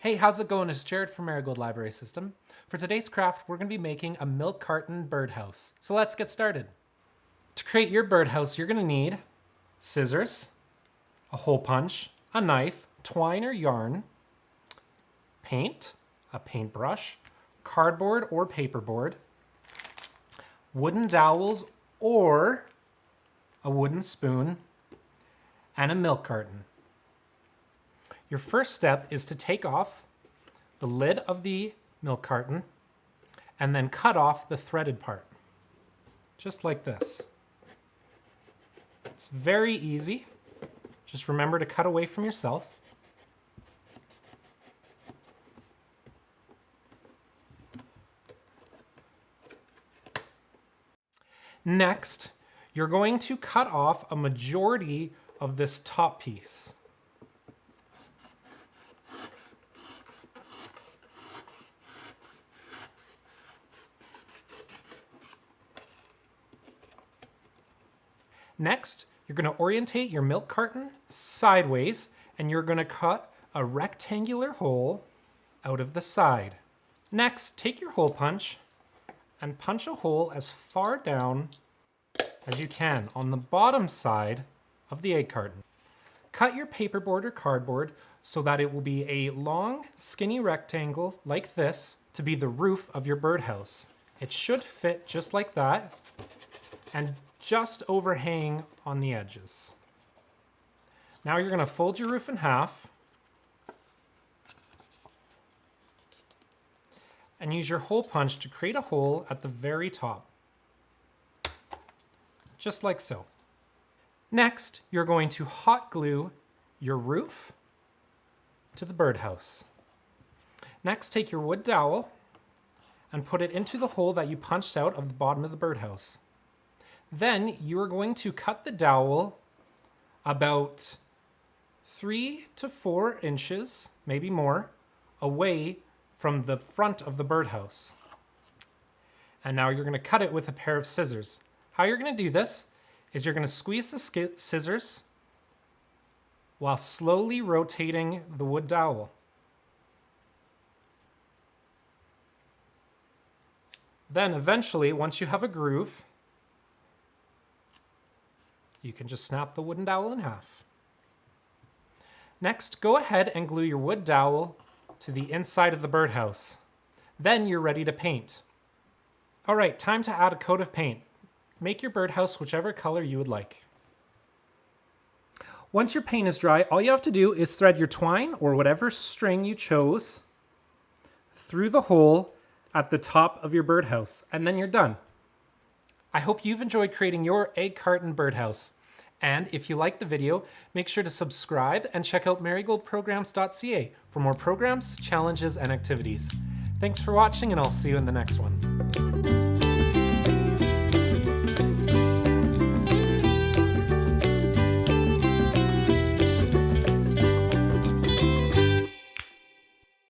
Hey, how's it going? It's Jared from Marigold Library System. For today's craft, we're going to be making a milk carton birdhouse. So let's get started. To create your birdhouse, you're going to need scissors, a hole punch, a knife, twine or yarn, paint, a paintbrush, cardboard or paperboard, wooden dowels or a wooden spoon, and a milk carton. Your first step is to take off the lid of the milk carton and then cut off the threaded part, just like this. It's very easy. Just remember to cut away from yourself. Next, you're going to cut off a majority of this top piece. Next, you're going to orientate your milk carton sideways and you're going to cut a rectangular hole out of the side. Next, take your hole punch and punch a hole as far down as you can on the bottom side of the egg carton. Cut your paperboard or cardboard so that it will be a long, skinny rectangle like this to be the roof of your birdhouse. It should fit just like that and just overhang on the edges. Now you're going to fold your roof in half and use your hole punch to create a hole at the very top, just like so. Next, you're going to hot glue your roof to the birdhouse. Next, take your wood dowel and put it into the hole that you punched out of the bottom of the birdhouse. Then you are going to cut the dowel about 3 to 4 inches, maybe more, away from the front of the birdhouse. And now you're going to cut it with a pair of scissors. How you're going to do this is you're going to squeeze the scissors while slowly rotating the wood dowel. Then eventually, once you have a groove, you can just snap the wooden dowel in half. Next, go ahead and glue your wood dowel to the inside of the birdhouse. Then you're ready to paint. All right, time to add a coat of paint. Make your birdhouse whichever color you would like. Once your paint is dry, all you have to do is thread your twine or whatever string you chose through the hole at the top of your birdhouse, and then you're done. I hope you've enjoyed creating your egg carton birdhouse. And if you liked the video, make sure to subscribe and check out marigoldprograms.ca for more programs, challenges, and activities. Thanks for watching, and I'll see you in the next one.